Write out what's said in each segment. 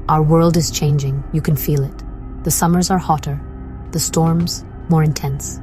Our world is changing, you can feel it. The summers are hotter, the storms more intense.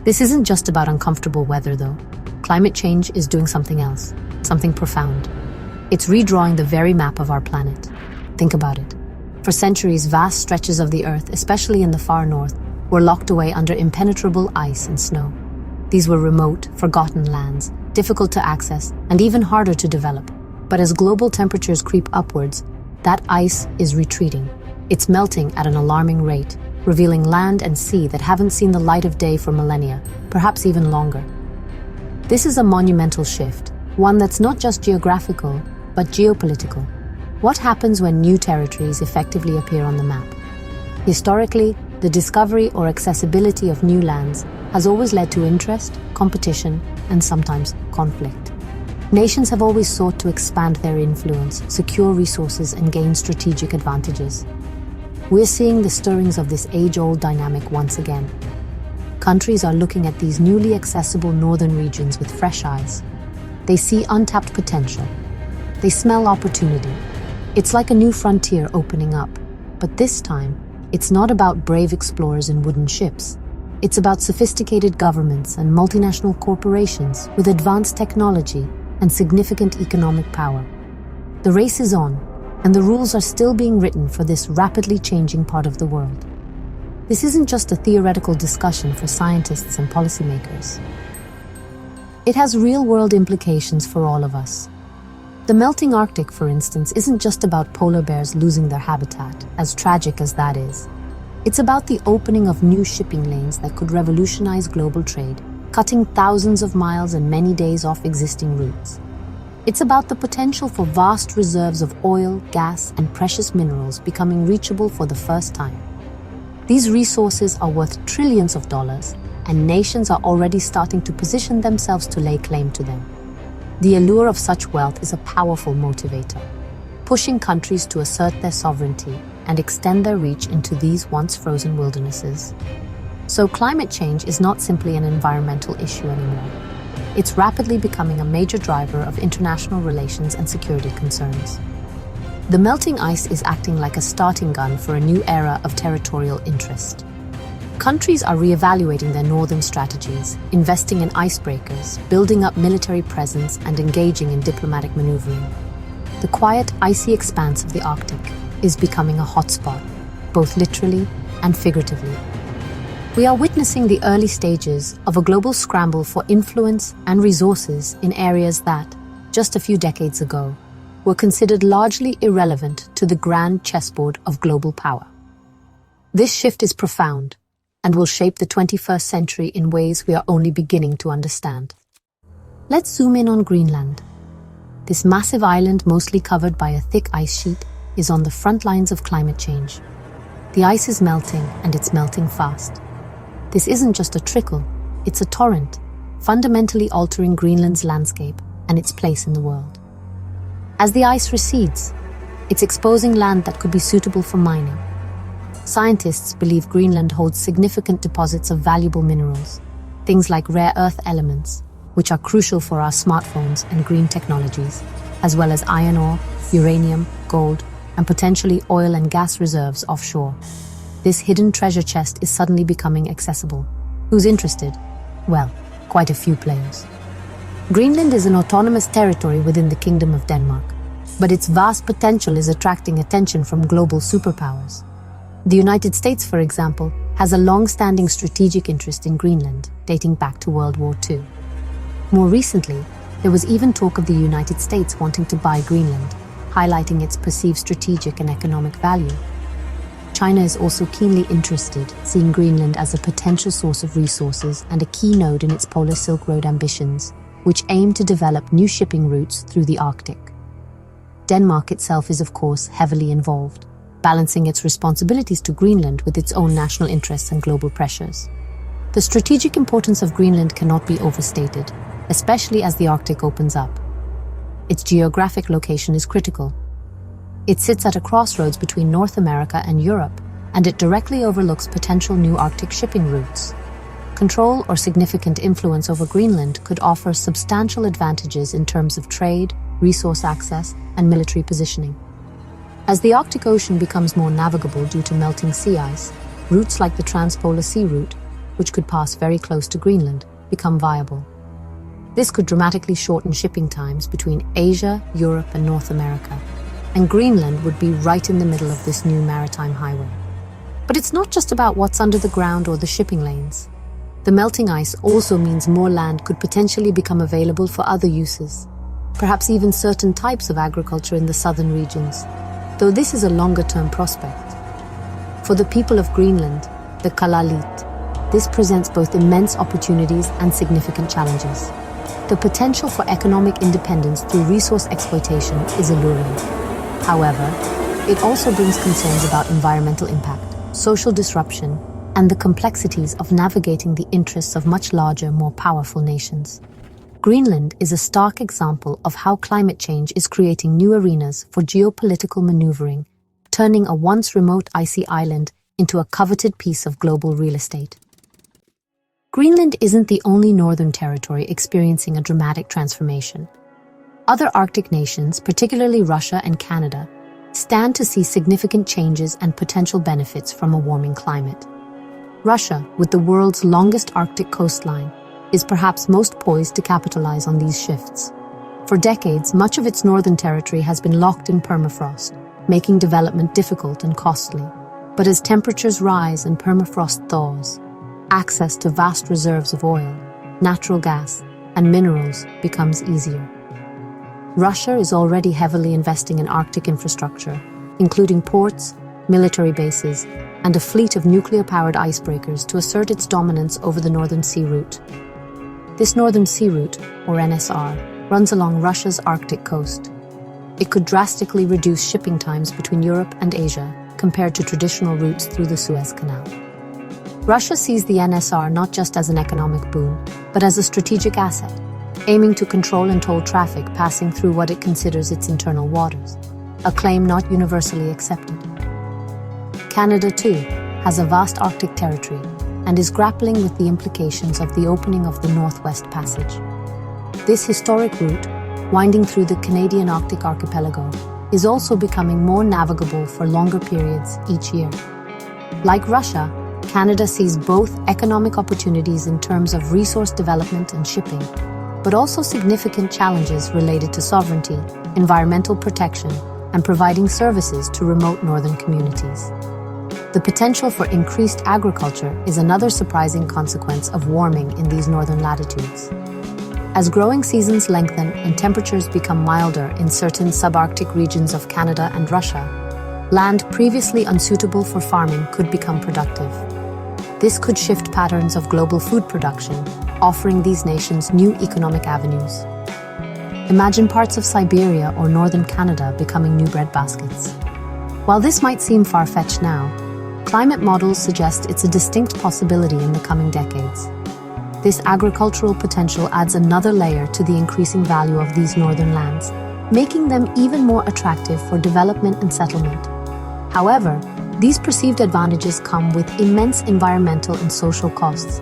This isn't just about uncomfortable weather, though. Climate change is doing something else, something profound. It's redrawing the very map of our planet. Think about it. For centuries, vast stretches of the Earth, especially in the far north, were locked away under impenetrable ice and snow. These were remote, forgotten lands, difficult to access, and even harder to develop. But as global temperatures creep upwards, that ice is retreating. It's melting at an alarming rate, revealing land and sea that haven't seen the light of day for millennia, perhaps even longer. This is a monumental shift, one that's not just geographical, but geopolitical. What happens when new territories effectively appear on the map? Historically, the discovery or accessibility of new lands has always led to interest, competition, and sometimes conflict. Nations have always sought to expand their influence, secure resources, and gain strategic advantages. We're seeing the stirrings of this age-old dynamic once again. Countries are looking at these newly accessible northern regions with fresh eyes. They see untapped potential. They smell opportunity. It's like a new frontier opening up. But this time, it's not about brave explorers in wooden ships. It's about sophisticated governments and multinational corporations with advanced technology and significant economic power. The race is on, and the rules are still being written for this rapidly changing part of the world. This isn't just a theoretical discussion for scientists and policymakers. It has real-world implications for all of us. The melting Arctic, for instance, isn't just about polar bears losing their habitat, as tragic as that is. It's about the opening of new shipping lanes that could revolutionize global trade, cutting thousands of miles and many days off existing routes. It's about the potential for vast reserves of oil, gas, and precious minerals becoming reachable for the first time. These resources are worth trillions of dollars, and nations are already starting to position themselves to lay claim to them. The allure of such wealth is a powerful motivator, pushing countries to assert their sovereignty and extend their reach into these once frozen wildernesses. So climate change is not simply an environmental issue anymore. It's rapidly becoming a major driver of international relations and security concerns. The melting ice is acting like a starting gun for a new era of territorial interest. Countries are reevaluating their northern strategies, investing in icebreakers, building up military presence, and engaging in diplomatic maneuvering. The quiet, icy expanse of the Arctic is becoming a hotspot, both literally and figuratively. We are witnessing the early stages of a global scramble for influence and resources in areas that, just a few decades ago, were considered largely irrelevant to the grand chessboard of global power. This shift is profound and will shape the 21st century in ways we are only beginning to understand. Let's zoom in on Greenland. This massive island, mostly covered by a thick ice sheet, is on the front lines of climate change. The ice is melting, and it's melting fast. This isn't just a trickle, it's a torrent, fundamentally altering Greenland's landscape and its place in the world. As the ice recedes, it's exposing land that could be suitable for mining. Scientists believe Greenland holds significant deposits of valuable minerals, things like rare earth elements, which are crucial for our smartphones and green technologies, as well as iron ore, uranium, gold, and potentially oil and gas reserves offshore. This hidden treasure chest is suddenly becoming accessible. Who's interested? Well, quite a few players. Greenland is an autonomous territory within the Kingdom of Denmark, but its vast potential is attracting attention from global superpowers. The United States, for example, has a long-standing strategic interest in Greenland, dating back to World War II. More recently, there was even talk of the United States wanting to buy Greenland, highlighting its perceived strategic and economic value. China is also keenly interested, seeing Greenland as a potential source of resources and a key node in its Polar Silk Road ambitions, which aim to develop new shipping routes through the Arctic. Denmark itself is, of course, heavily involved, balancing its responsibilities to Greenland with its own national interests and global pressures. The strategic importance of Greenland cannot be overstated, especially as the Arctic opens up. Its geographic location is critical. It sits at a crossroads between North America and Europe, and it directly overlooks potential new Arctic shipping routes. Control or significant influence over Greenland could offer substantial advantages in terms of trade, resource access, and military positioning. As the Arctic Ocean becomes more navigable due to melting sea ice, routes like the Transpolar Sea Route, which could pass very close to Greenland, become viable. This could dramatically shorten shipping times between Asia, Europe, and North America, and Greenland would be right in the middle of this new maritime highway. But it's not just about what's under the ground or the shipping lanes. The melting ice also means more land could potentially become available for other uses, perhaps even certain types of agriculture in the southern regions, though this is a longer-term prospect. For the people of Greenland, the Kalalit, this presents both immense opportunities and significant challenges. The potential for economic independence through resource exploitation is alluring. However, it also brings concerns about environmental impact, social disruption, and the complexities of navigating the interests of much larger, more powerful nations. Greenland is a stark example of how climate change is creating new arenas for geopolitical maneuvering, turning a once remote icy island into a coveted piece of global real estate. Greenland isn't the only northern territory experiencing a dramatic transformation. Other Arctic nations, particularly Russia and Canada, stand to see significant changes and potential benefits from a warming climate. Russia, with the world's longest Arctic coastline, is perhaps most poised to capitalize on these shifts. For decades, much of its northern territory has been locked in permafrost, making development difficult and costly. But as temperatures rise and permafrost thaws, access to vast reserves of oil, natural gas, and minerals becomes easier. Russia is already heavily investing in Arctic infrastructure, including ports, military bases, and a fleet of nuclear-powered icebreakers to assert its dominance over the Northern Sea Route. This Northern Sea Route, or NSR, runs along Russia's Arctic coast. It could drastically reduce shipping times between Europe and Asia compared to traditional routes through the Suez Canal. Russia sees the NSR not just as an economic boon, but as a strategic asset, aiming to control and toll traffic passing through what it considers its internal waters, a claim not universally accepted. Canada, too, has a vast Arctic territory and is grappling with the implications of the opening of the Northwest Passage. This historic route, winding through the Canadian Arctic archipelago, is also becoming more navigable for longer periods each year. Like Russia, Canada sees both economic opportunities in terms of resource development and shipping, but also significant challenges related to sovereignty, environmental protection, and providing services to remote northern communities. The potential for increased agriculture is another surprising consequence of warming in these northern latitudes. As growing seasons lengthen and temperatures become milder in certain subarctic regions of Canada and Russia, land previously unsuitable for farming could become productive. This could shift patterns of global food production, offering these nations new economic avenues. Imagine parts of Siberia or northern Canada becoming new breadbaskets. While this might seem far-fetched now, climate models suggest it's a distinct possibility in the coming decades. This agricultural potential adds another layer to the increasing value of these northern lands, making them even more attractive for development and settlement. However, these perceived advantages come with immense environmental and social costs.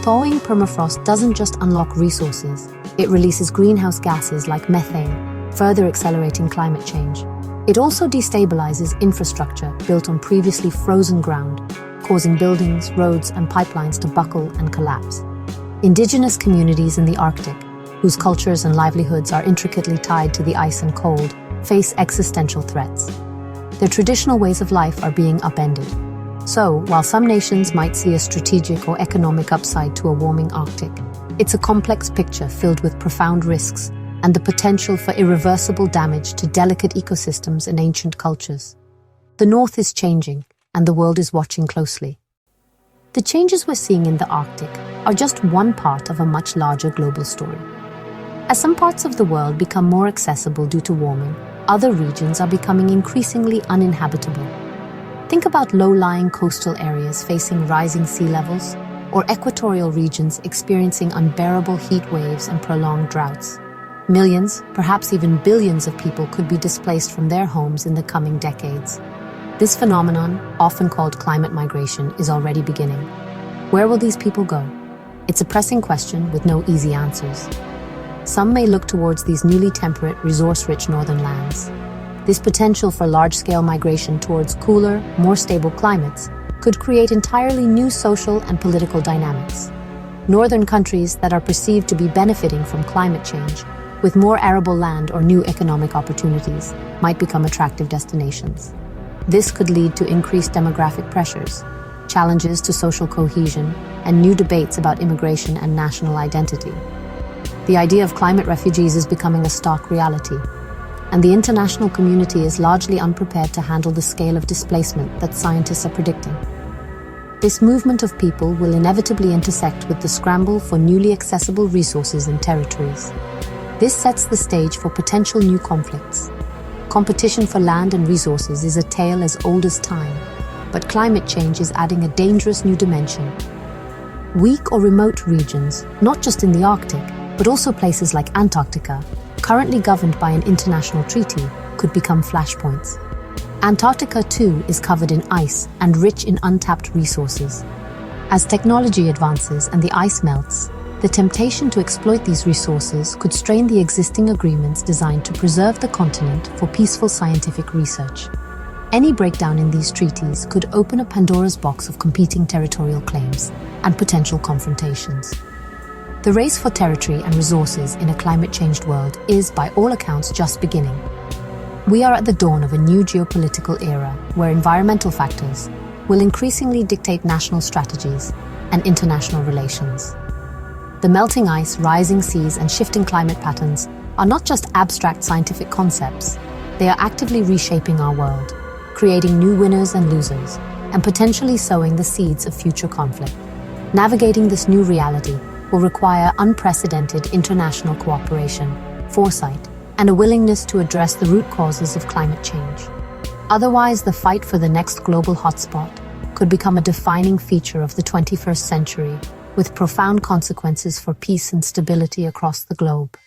Thawing permafrost doesn't just unlock resources, it releases greenhouse gases like methane, further accelerating climate change. It also destabilizes infrastructure built on previously frozen ground, causing buildings, roads, and pipelines to buckle and collapse. Indigenous communities in the Arctic, whose cultures and livelihoods are intricately tied to the ice and cold, face existential threats. Their traditional ways of life are being upended. So, while some nations might see a strategic or economic upside to a warming Arctic, it's a complex picture filled with profound risks and the potential for irreversible damage to delicate ecosystems and ancient cultures. The North is changing, and the world is watching closely. The changes we're seeing in the Arctic are just one part of a much larger global story. As some parts of the world become more accessible due to warming, other regions are becoming increasingly uninhabitable. Think about low-lying coastal areas facing rising sea levels, or equatorial regions experiencing unbearable heat waves and prolonged droughts. Millions, perhaps even billions of people could be displaced from their homes in the coming decades. This phenomenon, often called climate migration, is already beginning. Where will these people go? It's a pressing question with no easy answers. Some may look towards these newly temperate, resource-rich northern lands. This potential for large-scale migration towards cooler, more stable climates could create entirely new social and political dynamics. Northern countries that are perceived to be benefiting from climate change, with more arable land or new economic opportunities, might become attractive destinations. This could lead to increased demographic pressures, challenges to social cohesion, and new debates about immigration and national identity. The idea of climate refugees is becoming a stark reality, and the international community is largely unprepared to handle the scale of displacement that scientists are predicting. This movement of people will inevitably intersect with the scramble for newly accessible resources and territories. This sets the stage for potential new conflicts. Competition for land and resources is a tale as old as time, but climate change is adding a dangerous new dimension. Weak or remote regions, not just in the Arctic, but also places like Antarctica, currently governed by an international treaty, could become flashpoints. Antarctica, too, is covered in ice and rich in untapped resources. As technology advances and the ice melts, the temptation to exploit these resources could strain the existing agreements designed to preserve the continent for peaceful scientific research. Any breakdown in these treaties could open a Pandora's box of competing territorial claims and potential confrontations. The race for territory and resources in a climate-changed world is, by all accounts, just beginning. We are at the dawn of a new geopolitical era where environmental factors will increasingly dictate national strategies and international relations. The melting ice, rising seas, and shifting climate patterns are not just abstract scientific concepts. They are actively reshaping our world, creating new winners and losers, and potentially sowing the seeds of future conflict. Navigating this new reality will require unprecedented international cooperation, foresight, and a willingness to address the root causes of climate change. Otherwise, the fight for the next global hotspot could become a defining feature of the 21st century, with profound consequences for peace and stability across the globe.